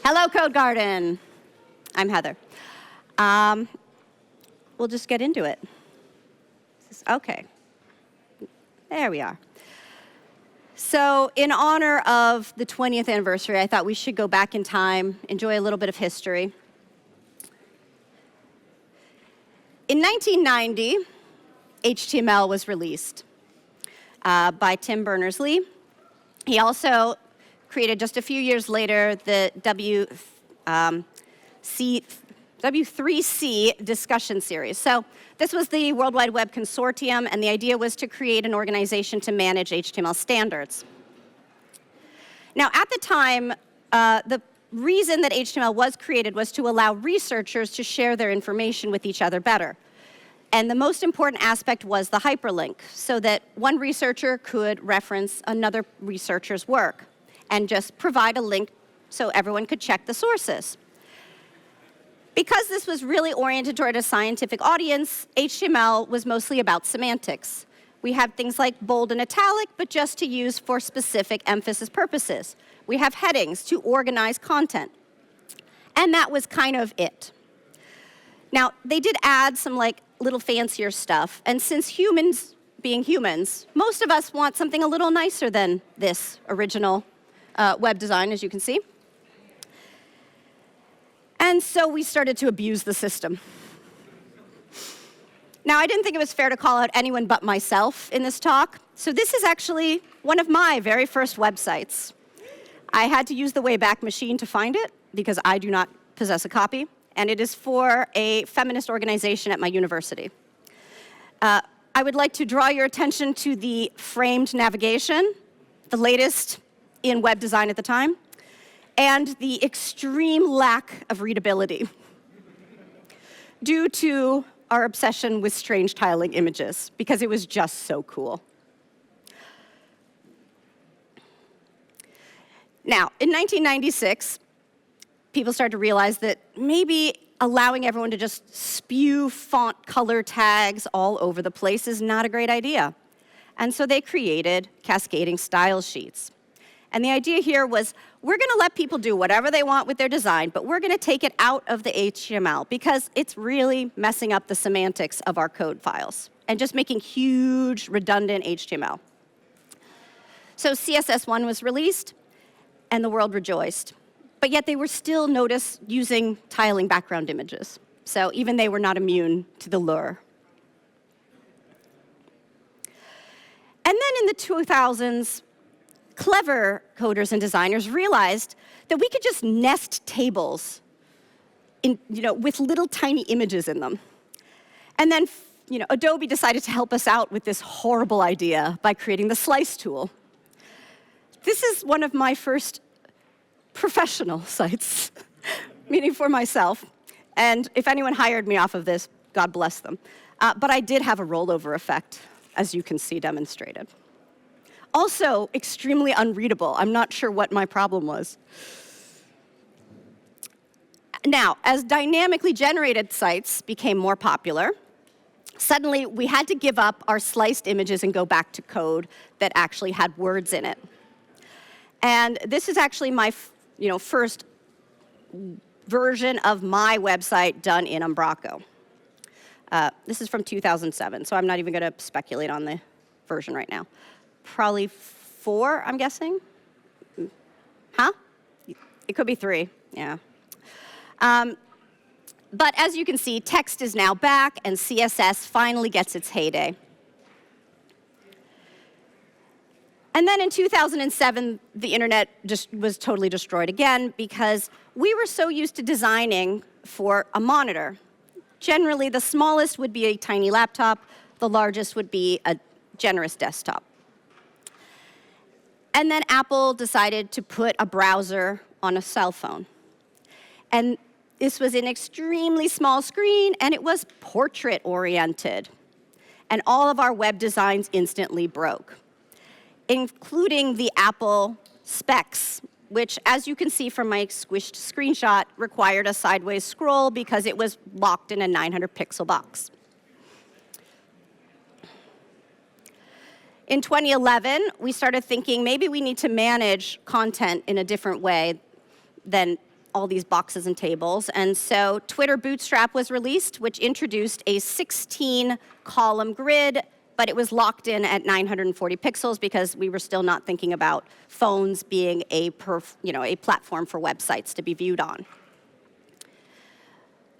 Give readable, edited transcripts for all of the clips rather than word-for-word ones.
Hello, Codegarden. I'm Heather. We'll just get into it. Okay. There we are. So in honor of the 20th anniversary, I thought we should go back in time, enjoy a little bit of history. In 1990, HTML was released by Tim Berners-Lee. He also created, just a few years later, the W3C discussion series. So this was the World Wide Web Consortium, and the idea was to create an organization to manage HTML standards. Now, at the time, the reason that HTML was created was to allow researchers to share their information with each other better. And the most important aspect was the hyperlink, so that one researcher could reference another researcher's work and just provide a link so everyone could check the sources. Because this was really oriented toward a scientific audience, HTML was mostly about semantics. We have things like bold and italic, but just to use for specific emphasis purposes. We have headings to organize content. And that was kind of it. Now, they did add some little fancier stuff, and since humans being humans, most of us want something a little nicer than this original web design, as you can see. And so we started to abuse the system. Now, I didn't think it was fair to call out anyone but myself in this talk, so this is actually one of my very first websites. I had to use the Wayback Machine to find it, because I do not possess a copy, and it is for a feminist organization at my university. I would like to draw your attention to the framed navigation, the latest in web design at the time, and the extreme lack of readability due to our obsession with strange tiling images, because it was just so cool. Now, in 1996, people started to realize that maybe allowing everyone to just spew font color tags all over the place is not a great idea. And so they created cascading style sheets. And the idea here was, we're going to let people do whatever they want with their design, but we're going to take it out of the HTML because it's really messing up the semantics of our code files and just making huge, redundant HTML. So CSS1 was released, and the world rejoiced. But yet they were still noticed using tiling background images. So even they were not immune to the lure. And then in the 2000s, clever coders and designers realized that we could just nest tables with little tiny images in them. And then Adobe decided to help us out with this horrible idea by creating the slice tool. This is one of my first professional sites, meaning for myself. And if anyone hired me off of this, God bless them. But I did have a rollover effect, as you can see demonstrated. Also, extremely unreadable. I'm not sure what my problem was. Now, as dynamically generated sites became more popular, suddenly we had to give up our sliced images and go back to code that actually had words in it. And this is actually my first version of my website done in Umbraco. This is from 2007, so I'm not even going to speculate on the version right now. Probably 4, I'm guessing. Huh? It could be 3, yeah. But as you can see, text is now back, and CSS finally gets its heyday. And then in 2007, the internet just was totally destroyed again because we were so used to designing for a monitor. Generally, the smallest would be a tiny laptop. The largest would be a generous desktop. And then Apple decided to put a browser on a cell phone. And this was an extremely small screen, and it was portrait-oriented. And all of our web designs instantly broke, including the Apple specs, which, as you can see from my squished screenshot, required a sideways scroll because it was locked in a 900-pixel box. In 2011, we started thinking maybe we need to manage content in a different way than all these boxes and tables. And so Twitter Bootstrap was released, which introduced a 16-column grid, but it was locked in at 940 pixels because we were still not thinking about phones being a platform for websites to be viewed on.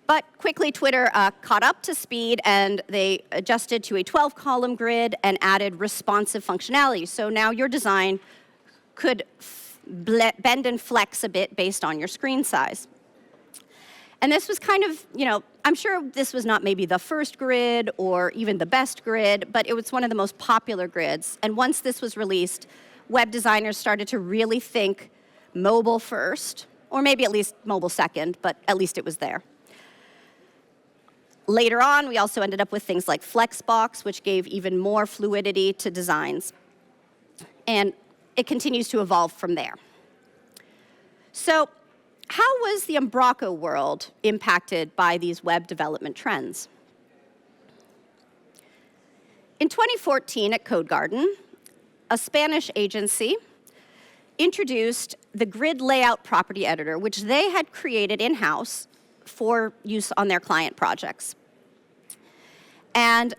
But quickly, Twitter caught up to speed, and they adjusted to a 12-column grid and added responsive functionality. So now your design could bend and flex a bit based on your screen size. And this was kind of, I'm sure this was not maybe the first grid or even the best grid, but it was one of the most popular grids. And once this was released, web designers started to really think mobile first, or maybe at least mobile second, but at least it was there. Later on, we also ended up with things like Flexbox, which gave even more fluidity to designs. And it continues to evolve from there. So how was the Umbraco world impacted by these web development trends? In 2014 at Codegarden, a Spanish agency introduced the grid layout property editor, which they had created in-house for use on their client projects. And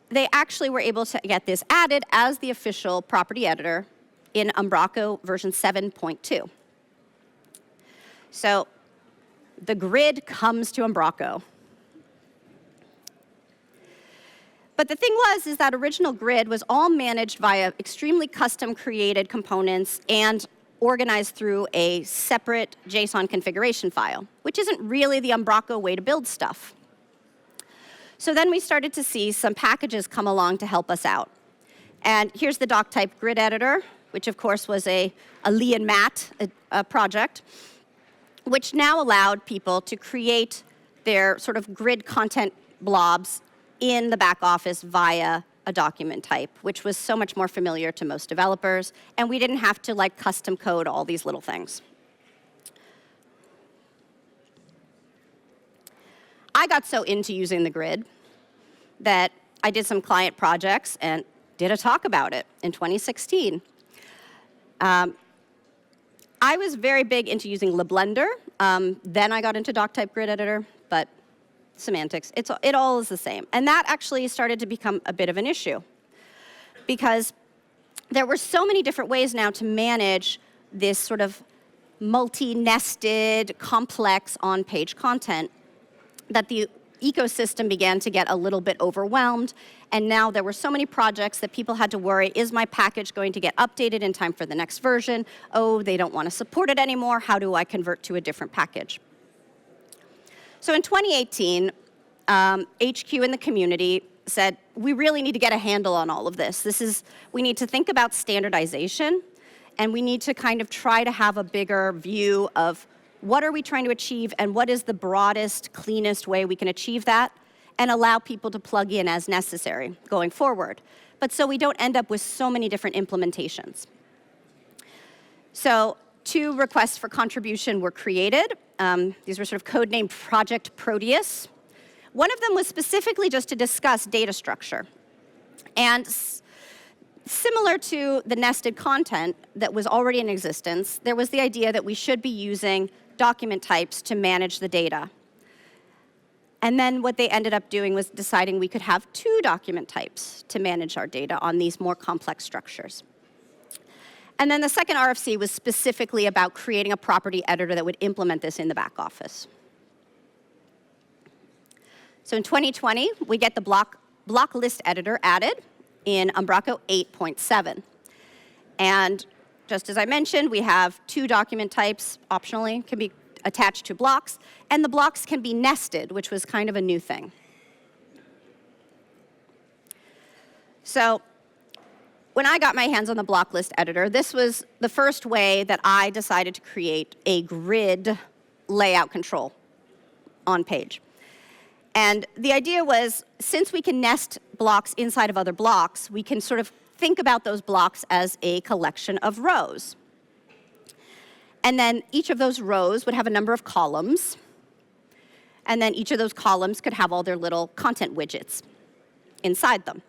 they actually were able to get this added as the official property editor in Umbraco version 7.2. So the grid comes to Umbraco. But the thing is that original grid was all managed via extremely custom created components and organized through a separate JSON configuration file, which isn't really the Umbraco way to build stuff. So then we started to see some packages come along to help us out. And here's the doc type grid editor, which of course was a Lee and Matt project, which now allowed people to create their sort of grid content blobs in the back office via a document type, which was so much more familiar to most developers, and we didn't have to custom code all these little things. I got so into using the grid that I did some client projects and did a talk about it in 2016. I was very big into using LeBlender. Then I got into doc-type grid editor, but semantics, it all is the same. And that actually started to become a bit of an issue because there were so many different ways now to manage this sort of multi-nested, complex on-page content that the ecosystem began to get a little bit overwhelmed, and now there were so many projects that people had to worry, is my package going to get updated in time for the next version? Oh, they don't want to support it anymore. How do I convert to a different package? So in 2018, HQ in the community said, we really need to get a handle on all of this. We need to think about standardization, and we need to kind of try to have a bigger view of what are we trying to achieve and what is the broadest, cleanest way we can achieve that, and allow people to plug in as necessary going forward. But so we don't end up with so many different implementations. So 2 requests for contribution were created. These were sort of codenamed Project Proteus. One of them was specifically just to discuss data structure. And similar to the nested content that was already in existence, there was the idea that we should be using document types to manage the data. And then what they ended up doing was deciding we could have 2 document types to manage our data on these more complex structures. And then the second RFC was specifically about creating a property editor that would implement this in the back office. So in 2020, we get the block list editor added in Umbraco 8.7. And just as I mentioned, we have 2 document types, optionally, can be attached to blocks, and the blocks can be nested, which was kind of a new thing. So when I got my hands on the block list editor, this was the first way that I decided to create a grid layout control on page. And the idea was, since we can nest blocks inside of other blocks, we can sort of think about those blocks as a collection of rows. And then each of those rows would have a number of columns. And then each of those columns could have all their little content widgets inside them.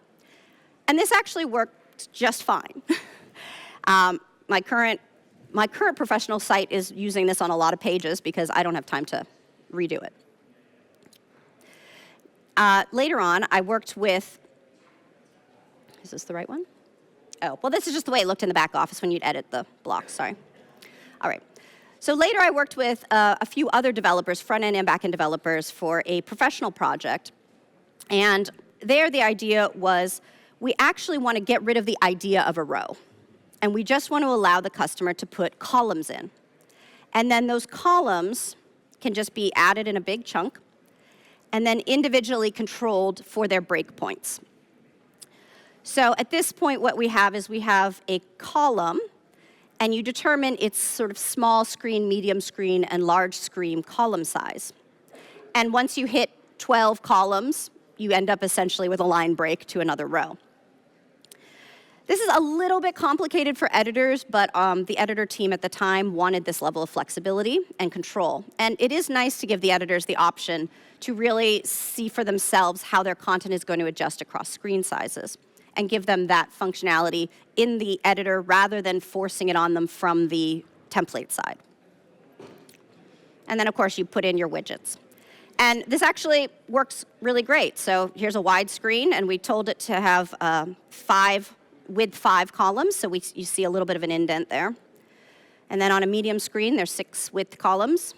And this actually worked just fine. My current my current professional site is using this on a lot of pages because I don't have time to redo it. Later on, I worked with, is this the right one? Oh, well, this is just the way it looked in the back office when you'd edit the blocks, sorry. All right. So later I worked with a few other developers, front-end and back-end developers, for a professional project. And there the idea was we actually want to get rid of the idea of a row. And we just want to allow the customer to put columns in. And then those columns can just be added in a big chunk and then individually controlled for their breakpoints. So at this point, what we have is we have a column, and you determine its sort of small screen, medium screen, and large screen column size. And once you hit 12 columns, you end up essentially with a line break to another row. This is a little bit complicated for editors, but the editor team at the time wanted this level of flexibility and control. And it is nice to give the editors the option to really see for themselves how their content is going to adjust across screen sizes and give them that functionality in the editor rather than forcing it on them from the template side. And then, of course, you put in your widgets. And this actually works really great. So here's a wide screen, and we told it to have width 5 columns, so you see a little bit of an indent there. And then on a medium screen, there's 6 width columns.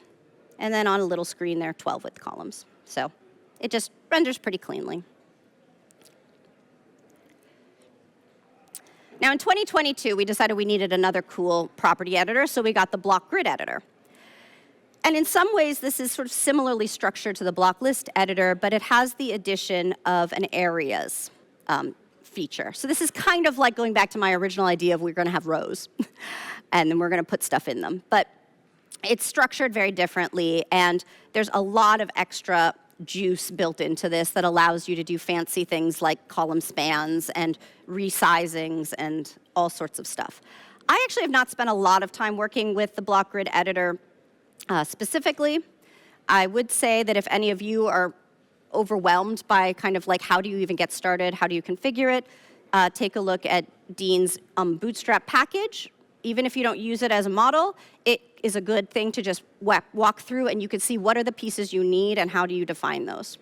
And then on a little screen, there are 12 width columns. So it just renders pretty cleanly. Now, in 2022, we decided we needed another cool property editor, so we got the block grid editor. And in some ways, this is sort of similarly structured to the block list editor, but it has the addition of an areas feature. So this is kind of like going back to my original idea of we're going to have rows, and then we're going to put stuff in them. But it's structured very differently, and there's a lot of extra juice built into this that allows you to do fancy things like column spans and resizings and all sorts of stuff. I actually have not spent a lot of time working with the block grid editor specifically. I would say that if any of you are overwhelmed by kind of like how do you even get started, how do you configure it, take a look at Dean's Bootstrap package. Even if you don't use it as a model, it is a good thing to just walk through, and you can see what are the pieces you need and how do you define those.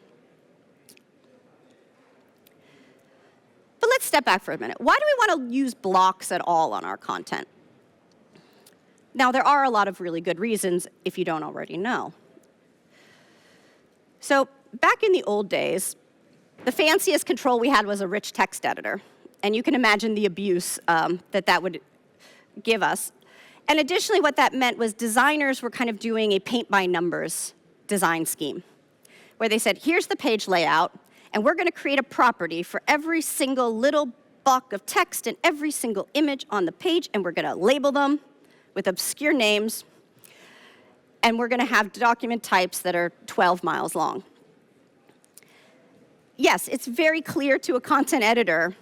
But let's step back for a minute. Why do we want to use blocks at all on our content? Now, there are a lot of really good reasons if you don't already know. So back in the old days, the fanciest control we had was a rich text editor. And you can imagine the abuse that would give us. And additionally, what that meant was designers were kind of doing a paint-by-numbers design scheme, where they said, here's the page layout, and we're going to create a property for every single little block of text and every single image on the page, and we're going to label them with obscure names, and we're going to have document types that are 12 miles long. Yes, it's very clear to a content editor,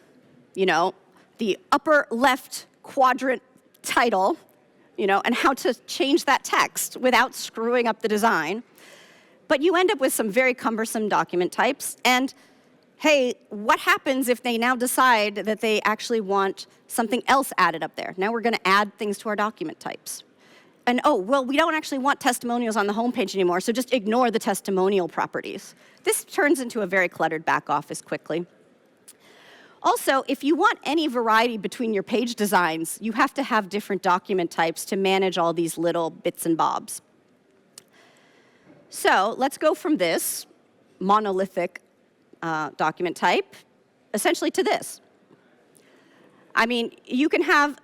you know, the upper left quadrant title, you know, and how to change that text without screwing up the design. But you end up with some very cumbersome document types. And hey, what happens if they now decide that they actually want something else added up there? Now we're going to add things to our document types. And oh, well, we don't actually want testimonials on the homepage anymore, so just ignore the testimonial properties. This turns into a very cluttered back office quickly. Also, if you want any variety between your page designs, you have to have different document types to manage all these little bits and bobs. So let's go from this monolithic document type essentially to this. I mean, you can have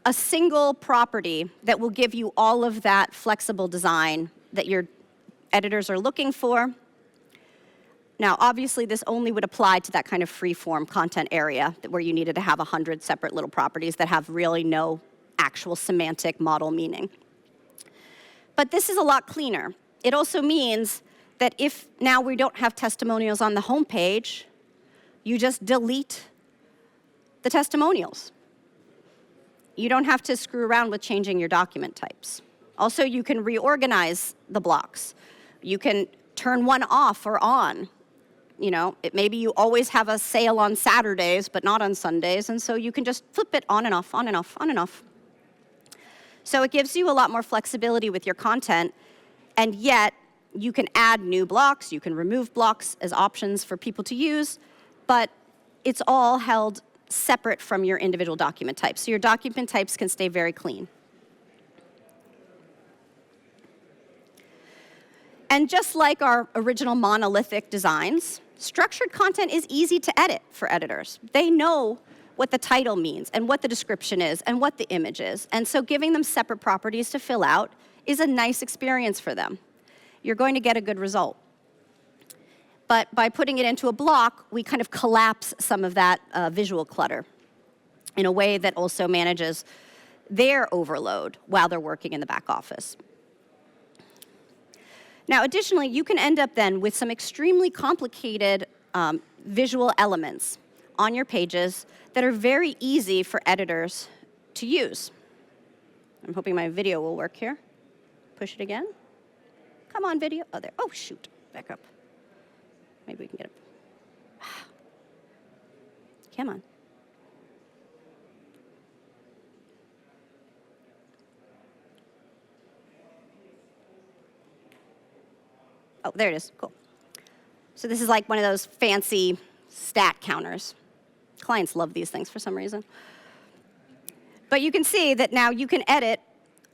a single property that will give you all of that flexible design that your editors are looking for. Now, obviously, this only would apply to that kind of free-form content area where you needed to have 100 separate little properties that have really no actual semantic model meaning. But this is a lot cleaner. It also means that if now we don't have testimonials on the homepage, you just delete the testimonials. You don't have to screw around with changing your document types. Also, you can reorganize the blocks. You can turn one off or on. You know, maybe you always have a sale on Saturdays, but not on Sundays, and so you can just flip it on and off, on and off, on and off. So it gives you a lot more flexibility with your content, and yet you can add new blocks, you can remove blocks as options for people to use, but it's all held separate from your individual document types. So your document types can stay very clean. And just like our original monolithic designs, structured content is easy to edit for editors. They know what the title means and what the description is and what the image is. And so giving them separate properties to fill out is a nice experience for them. You're going to get a good result. But by putting it into a block, we kind of collapse some of that visual clutter in a way that also manages their overload while they're working in the back office. Now, additionally, you can end up then with some extremely complicated visual elements on your pages that are very easy for editors to use. I'm hoping my video will work here. Push it again. Come on, video. Oh, there. Oh, shoot. Back up. Maybe we can get it. Come on. Oh, there it is. Cool. So this is like one of those fancy stat counters. Clients love these things for some reason. But you can see that now you can edit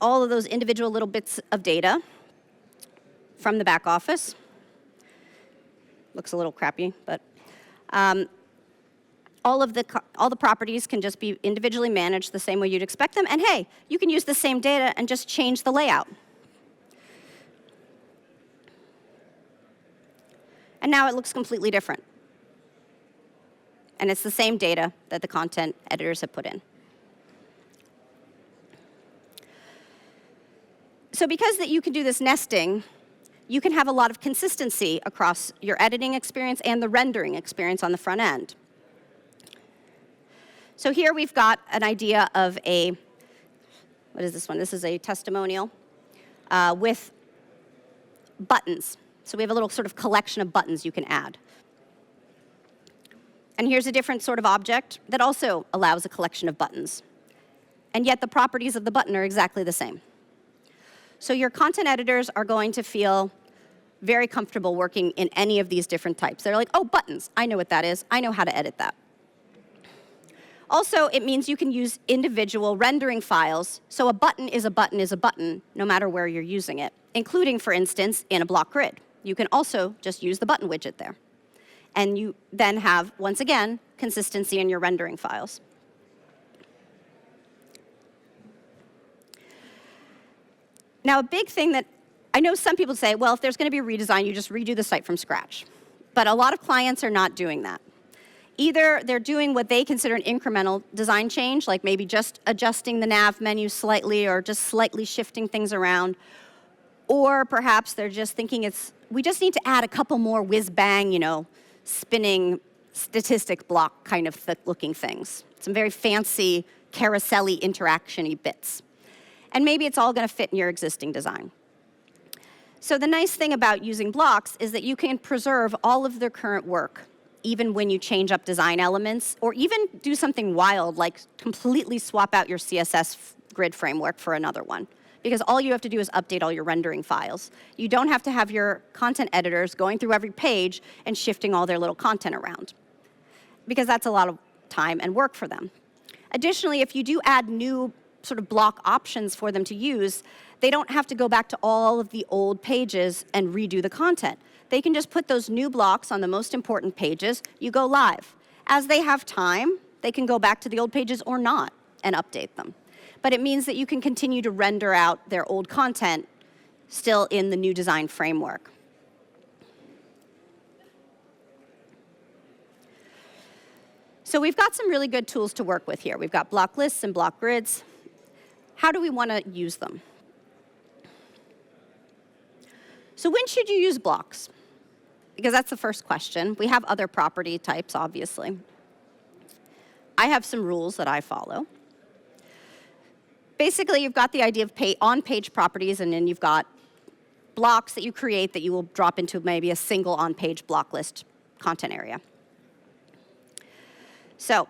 all of those individual little bits of data from the back office. Looks a little crappy, but all the properties can just be individually managed the same way you'd expect them. And hey, you can use the same data and just change the layout. And now it looks completely different. And it's the same data that the content editors have put in. So because that you can do this nesting, you can have a lot of consistency across your editing experience and the rendering experience on the front end. So here we've got an idea of what is this one? This is a testimonial with buttons. So we have a little sort of collection of buttons you can add. And here's a different sort of object that also allows a collection of buttons. And yet the properties of the button are exactly the same. So your content editors are going to feel very comfortable working in any of these different types. They're like, oh, buttons, I know what that is. I know how to edit that. Also, it means you can use individual rendering files. So a button is a button is a button, no matter where you're using it, including, for instance, in a block grid. You can also just use the button widget there. And you then have, once again, consistency in your rendering files. Now, a big thing that I know some people say, well, if there's going to be a redesign, you just redo the site from scratch. But a lot of clients are not doing that. Either they're doing what they consider an incremental design change, like maybe just adjusting the nav menu slightly or just slightly shifting things around, or perhaps they're just thinking we just need to add a couple more whiz-bang, spinning statistic block kind of looking things. Some very fancy carousel-y interaction-y bits. And maybe it's all going to fit in your existing design. So the nice thing about using blocks is that you can preserve all of their current work, even when you change up design elements, or even do something wild, like completely swap out your CSS grid framework for another one. Because all you have to do is update all your rendering files. You don't have to have your content editors going through every page and shifting all their little content around, because that's a lot of time and work for them. Additionally, if you do add new sort of block options for them to use, they don't have to go back to all of the old pages and redo the content. They can just put those new blocks on the most important pages. You go live. As they have time, they can go back to the old pages or not and update them. But it means that you can continue to render out their old content still in the new design framework. So we've got some really good tools to work with here. We've got block lists and block grids. How do we want to use them? So when should you use blocks? Because that's the first question. We have other property types, obviously. I have some rules that I follow. Basically, you've got the idea of on-page properties, and then you've got blocks that you create that you will drop into maybe a single on-page block list content area. So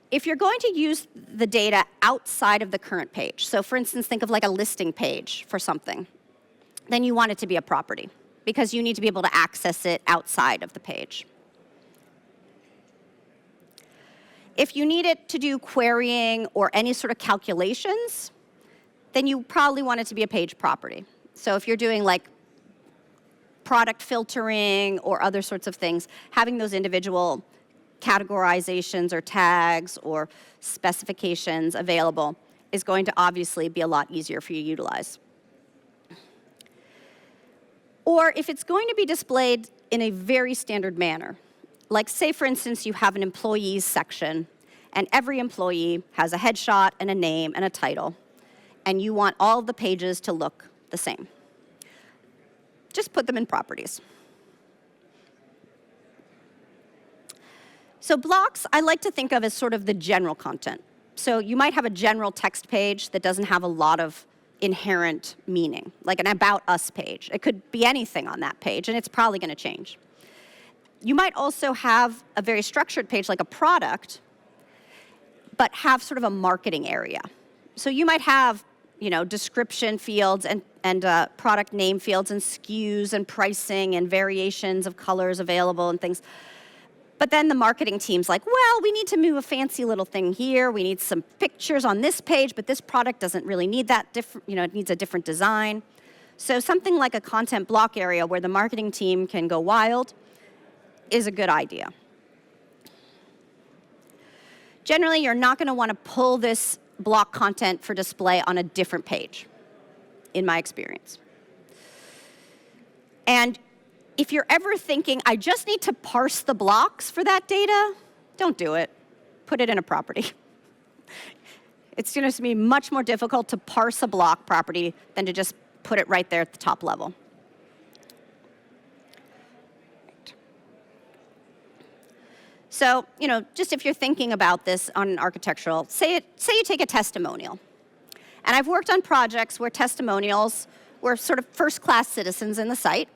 if you're going to use the data outside of the current page, so for instance, think of like a listing page for something, then you want it to be a property because you need to be able to access it outside of the page. If you need it to do querying or any sort of calculations, then you probably want it to be a page property. So if you're doing like product filtering or other sorts of things, having those individual categorizations or tags or specifications available is going to obviously be a lot easier for you to utilize. Or if it's going to be displayed in a very standard manner, like say for instance you have an employees section and every employee has a headshot and a name and a title, and you want all of the pages to look the same. Just put them in properties. So blocks, I like to think of as sort of the general content. So you might have a general text page that doesn't have a lot of inherent meaning, like an About Us page. It could be anything on that page, and it's probably going to change. You might also have a very structured page like a product, but have sort of a marketing area. So you might have, description fields and product name fields and SKUs and pricing and variations of colors available and things. But then the marketing team's like, well, we need to move a fancy little thing here. We need some pictures on this page, but this product doesn't really need that different, it needs a different design. So something like a content block area where the marketing team can go wild is a good idea. Generally, you're not going to want to pull this block content for display on a different page, in my experience. And if you're ever thinking, I just need to parse the blocks for that data, don't do it. Put it in a property. It's going to be much more difficult to parse a block property than to just put it right there at the top level. So, just if you're thinking about this on an architectural, say you take a testimonial. And I've worked on projects where testimonials were sort of first-class citizens in the site.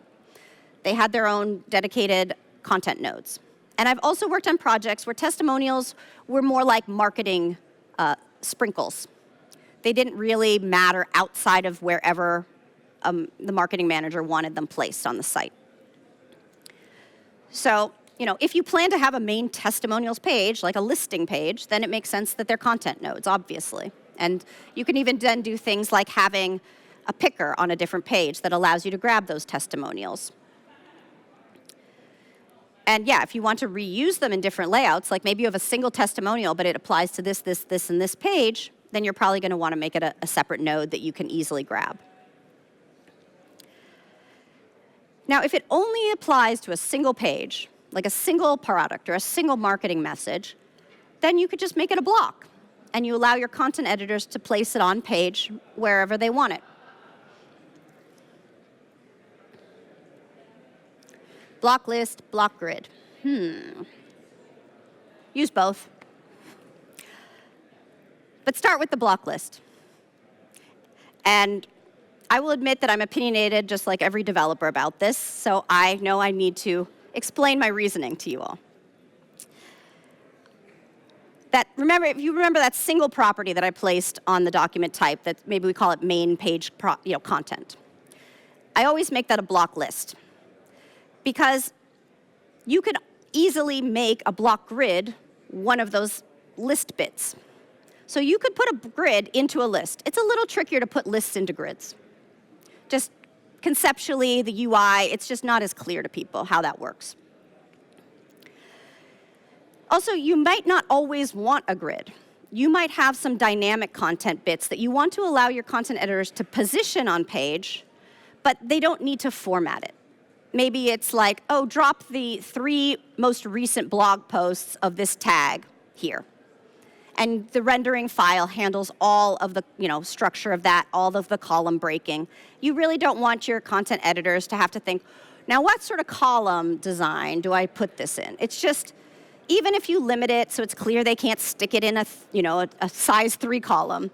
They had their own dedicated content nodes. And I've also worked on projects where testimonials were more like marketing sprinkles. They didn't really matter outside of wherever the marketing manager wanted them placed on the site. So, if you plan to have a main testimonials page, like a listing page, then it makes sense that they're content nodes, obviously. And you can even then do things like having a picker on a different page that allows you to grab those testimonials. And yeah, if you want to reuse them in different layouts, like maybe you have a single testimonial, but it applies to this, this, this, and this page, then you're probably going to want to make it a separate node that you can easily grab. Now, if it only applies to a single page, like a single product or a single marketing message, then you could just make it a block. And you allow your content editors to place it on page wherever they want it. Block list, block grid. Use both. But start with the block list. And I will admit that I'm opinionated just like every developer about this, so I know I need to explain my reasoning to you all. If you remember that single property that I placed on the document type, that maybe we call it main page content. I always make that a block list because you could easily make a block grid one of those list bits. So you could put a grid into a list. It's a little trickier to put lists into grids. Just conceptually, the UI, it's just not as clear to people how that works. Also, you might not always want a grid. You might have some dynamic content bits that you want to allow your content editors to position on page, but they don't need to format it. Maybe it's like, oh, drop the 3 most recent blog posts of this tag here. And the rendering file handles all of the structure of that, all of the column breaking. You really don't want your content editors to have to think, now what sort of column design do I put this in? It's just, even if you limit it so it's clear they can't stick it in a size 3 column,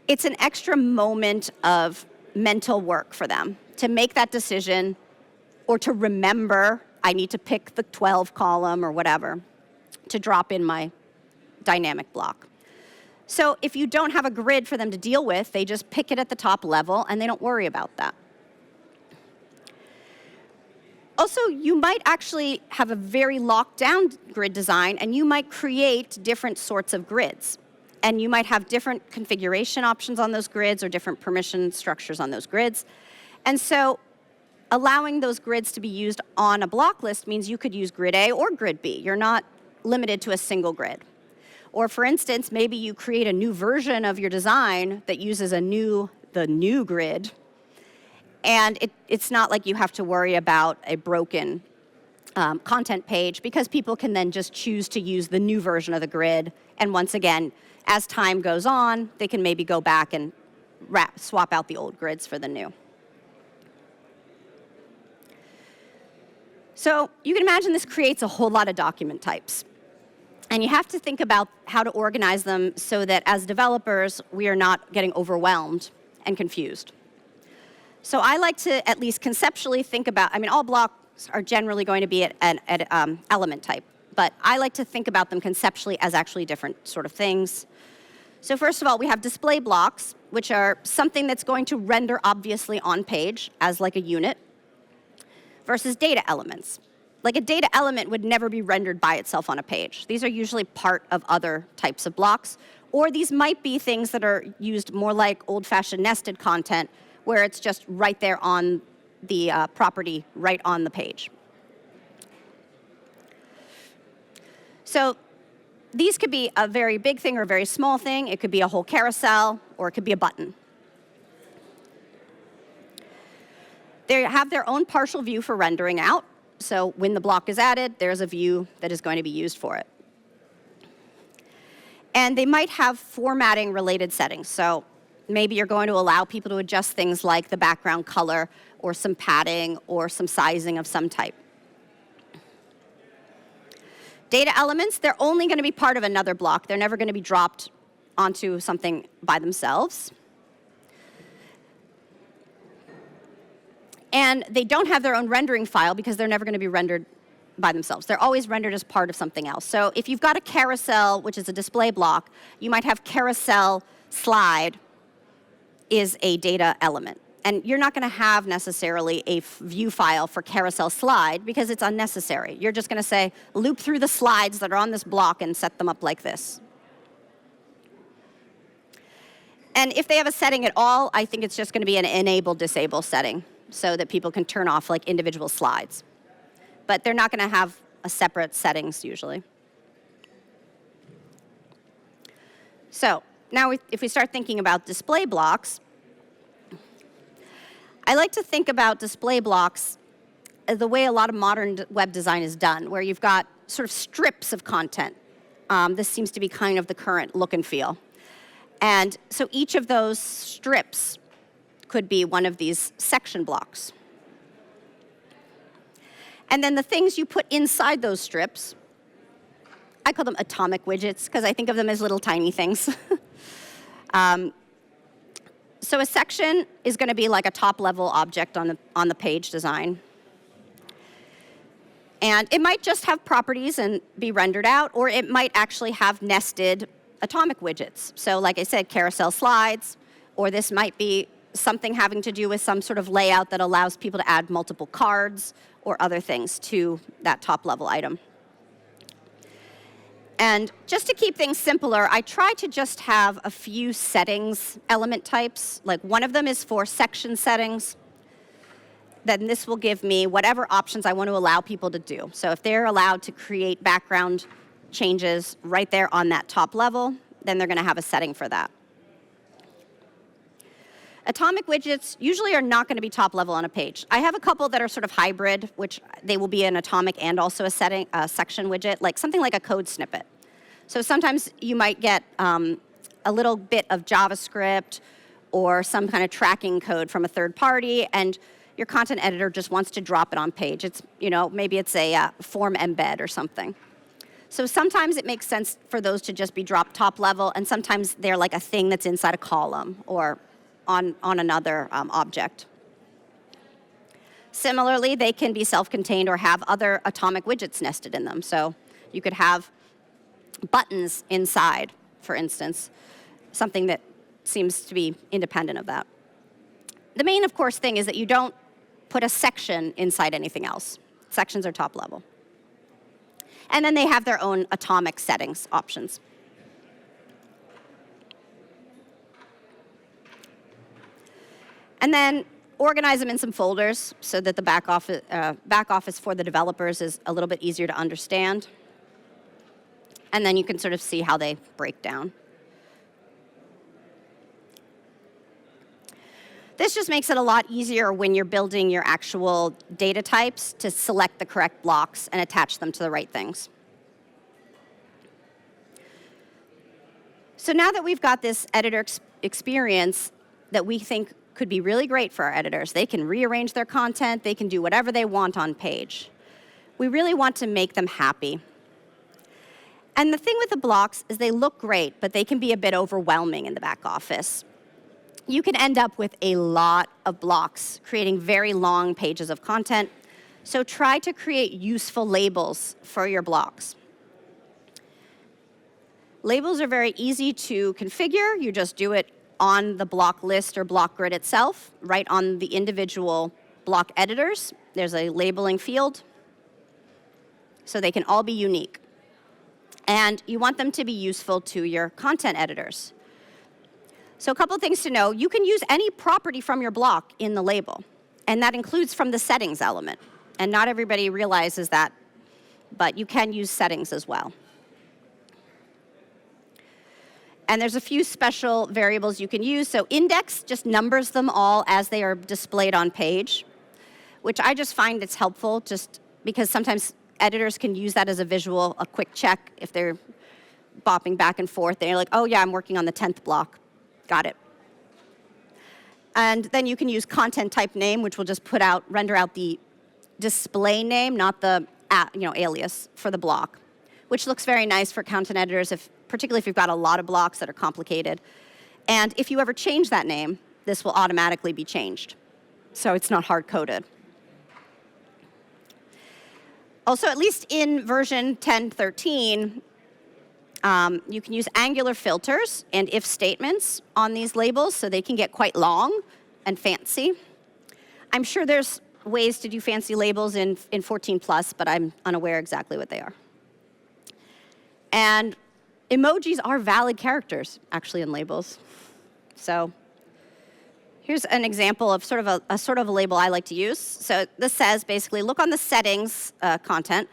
it's an extra moment of mental work for them to make that decision or to remember I need to pick the 12 column or whatever to drop in my dynamic block. So if you don't have a grid for them to deal with, they just pick it at the top level, and they don't worry about that. Also, you might actually have a very locked down grid design, and you might create different sorts of grids. And you might have different configuration options on those grids or different permission structures on those grids. And so allowing those grids to be used on a block list means you could use grid A or grid B. You're not limited to a single grid. Or for instance, maybe you create a new version of your design that uses the new grid, and it's not like you have to worry about a broken content page, because people can then just choose to use the new version of the grid. And once again, as time goes on, they can maybe go back and swap out the old grids for the new. So you can imagine this creates a whole lot of document types. And you have to think about how to organize them so that as developers, we are not getting overwhelmed and confused. So I like to at least conceptually think about, all blocks are generally going to be at an element type, but I like to think about them conceptually as actually different sort of things. So first of all, we have display blocks, which are something that's going to render obviously on page as like a unit, versus data elements. Like a data element would never be rendered by itself on a page. These are usually part of other types of blocks, or these might be things that are used more like old-fashioned nested content, where it's just right there on the property, right on the page. So these could be a very big thing or a very small thing. It could be a whole carousel, or it could be a button. They have their own partial view for rendering out. So when the block is added, there's a view that is going to be used for it. And they might have formatting related settings. So maybe you're going to allow people to adjust things like the background color or some padding or some sizing of some type. Data elements, they're only going to be part of another block. They're never going to be dropped onto something by themselves. And they don't have their own rendering file because they're never going to be rendered by themselves. They're always rendered as part of something else. So if you've got a carousel, which is a display block, you might have carousel slide is a data element. And you're not going to have necessarily a view file for carousel slide because it's unnecessary. You're just going to say, loop through the slides that are on this block and set them up like this. And if they have a setting at all, I think it's just going to be an enable-disable setting, so that people can turn off like individual slides. But they're not going to have a separate settings usually. So now if we start thinking about display blocks, I like to think about display blocks the way a lot of modern web design is done, where you've got sort of strips of content. This seems to be kind of the current look and feel. And so each of those strips could be one of these section blocks. And then the things you put inside those strips, I call them atomic widgets because I think of them as little tiny things. So a section is going to be like a top-level object on the page design. And it might just have properties and be rendered out, or it might actually have nested atomic widgets. So like I said, carousel slides, or this might be something having to do with some sort of layout that allows people to add multiple cards or other things to that top-level item. And just to keep things simpler, I try to just have a few settings element types. Like one of them is for section settings. Then this will give me whatever options I want to allow people to do. So if they're allowed to create background changes right there on that top level, then they're going to have a setting for that. Atomic widgets usually are not going to be top level on a page. I have a couple that are sort of hybrid, which they will be an atomic and also a section widget, like something like a code snippet. So sometimes you might get a little bit of JavaScript or some kind of tracking code from a third party, and your content editor just wants to drop it on page. It's, maybe it's a form embed or something. So sometimes it makes sense for those to just be dropped top level, and sometimes they're like a thing that's inside a column or on another object. Similarly, they can be self-contained or have other atomic widgets nested in them. So you could have buttons inside, for instance, something that seems to be independent of that. The main, of course, thing is that you don't put a section inside anything else. Sections are top level. And then they have their own atomic settings options. And then organize them in some folders so that the back office for the developers is a little bit easier to understand. And then you can sort of see how they break down. This just makes it a lot easier when you're building your actual data types to select the correct blocks and attach them to the right things. So now that we've got this editor experience that we think could be really great for our editors, they can rearrange their content, they can do whatever they want on page. We really want to make them happy. And the thing with the blocks is they look great, but they can be a bit overwhelming in the back office. You can end up with a lot of blocks, creating very long pages of content. So try to create useful labels for your blocks. Labels are very easy to configure. You just do it on the block list or block grid itself, right on the individual block editors. There's a labeling field, so they can all be unique. And you want them to be useful to your content editors. So a couple things to know. You can use any property from your block in the label, and that includes from the settings element. And not everybody realizes that, but you can use settings as well. And there's a few special variables you can use. So index just numbers them all as they are displayed on page, which I just find it's helpful just because sometimes editors can use that as a visual, a quick check if they're bopping back and forth. They're like, oh yeah, I'm working on the 10th block. Got it. And then you can use content type name, which will just render out the display name, not the alias for the block, which looks very nice for content editors, particularly if you've got a lot of blocks that are complicated. And if you ever change that name, this will automatically be changed. So it's not hard-coded. Also, at least in version 10.13, you can use angular filters and if statements on these labels so they can get quite long and fancy. I'm sure there's ways to do fancy labels in 14+, but I'm unaware exactly what they are. And emojis are valid characters, actually, in labels. So here's an example of sort of a label I like to use. So this says, basically, look on the settings content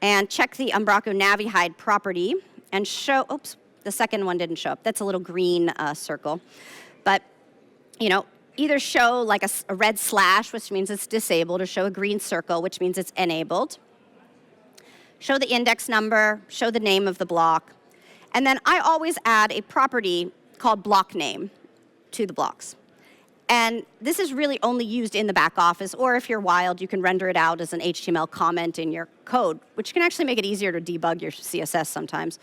and check the Umbraco Navihide property and show, oops, the second one didn't show up. That's a little green circle. But, either show like a red slash, which means it's disabled, or show a green circle, which means it's enabled. Show the index number, show the name of the block. And then I always add a property called block name to the blocks. And this is really only used in the back office, or if you're wild, you can render it out as an HTML comment in your code, which can actually make it easier to debug your CSS sometimes.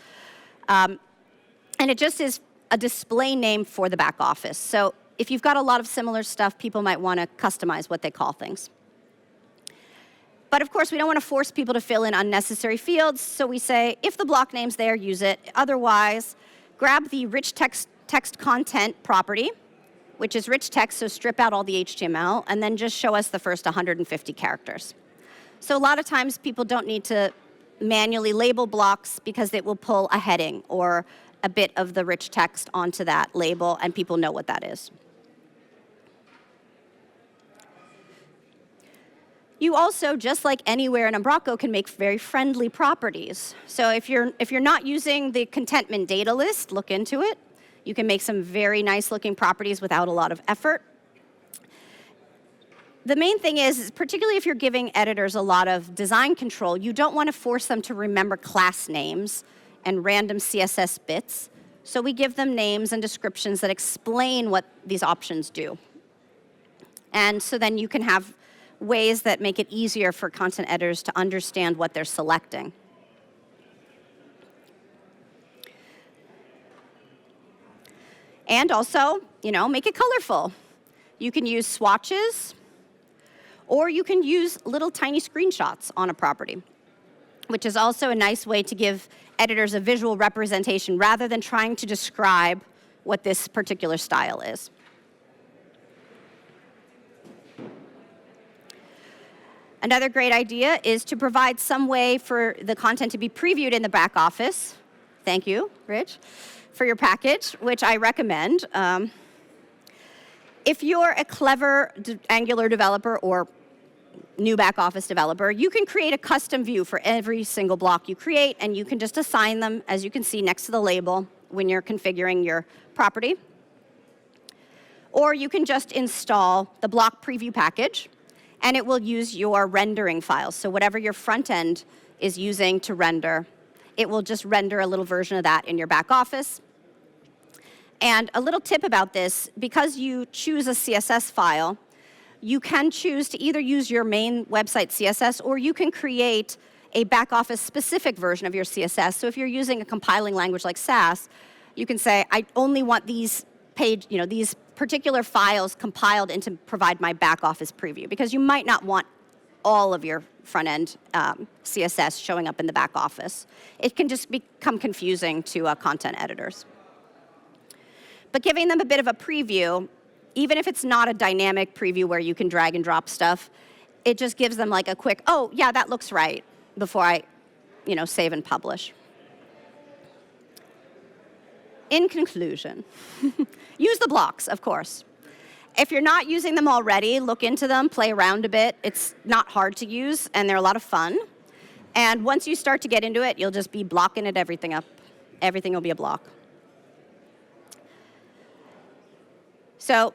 And it just is a display name for the back office. So if you've got a lot of similar stuff, people might want to customize what they call things. But of course, we don't want to force people to fill in unnecessary fields, so we say, if the block name's there, use it. Otherwise, grab the rich text content property, which is rich text, so strip out all the HTML, and then just show us the first 150 characters. So a lot of times, people don't need to manually label blocks because it will pull a heading or a bit of the rich text onto that label, and people know what that is. You also, just like anywhere in Umbraco, can make very friendly properties. So if you're not using the contentment data list, look into it. You can make some very nice looking properties without a lot of effort. The main thing is, particularly if you're giving editors a lot of design control, you don't want to force them to remember class names and random CSS bits. So we give them names and descriptions that explain what these options do. And so then you can have ways that make it easier for content editors to understand what they're selecting. And also, make it colorful. You can use swatches, or you can use little tiny screenshots on a property, which is also a nice way to give editors a visual representation rather than trying to describe what this particular style is. Another great idea is to provide some way for the content to be previewed in the back office. Thank you, Rich, for your package, which I recommend. If you're a clever Angular developer or new back office developer, you can create a custom view for every single block you create, and you can just assign them, as you can see next to the label, when you're configuring your property. Or you can just install the block preview package, and it will use your rendering files. So whatever your front end is using to render, it will just render a little version of that in your back office. And a little tip about this, because you choose a CSS file, you can choose to either use your main website CSS, or you can create a back office specific version of your CSS. So if you're using a compiling language like Sass, you can say, I only want these these particular files compiled into provide my back office preview, because you might not want all of your front end CSS showing up in the back office. It can just become confusing to content editors. But giving them a bit of a preview, even if it's not a dynamic preview where you can drag and drop stuff, it just gives them like a quick, oh, yeah, that looks right, before I save and publish. In conclusion, use the blocks, of course. If you're not using them already, look into them, play around a bit. It's not hard to use, and they're a lot of fun. And once you start to get into it, you'll just be blocking everything up. Everything will be a block. So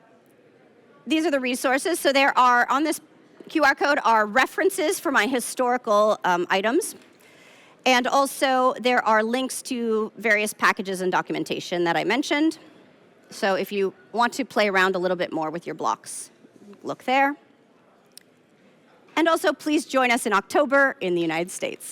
these are the resources. So there are, on this QR code, are references for my historical items. And also, there are links to various packages and documentation that I mentioned. So if you want to play around a little bit more with your blocks, look there. And also, please join us in October in the United States.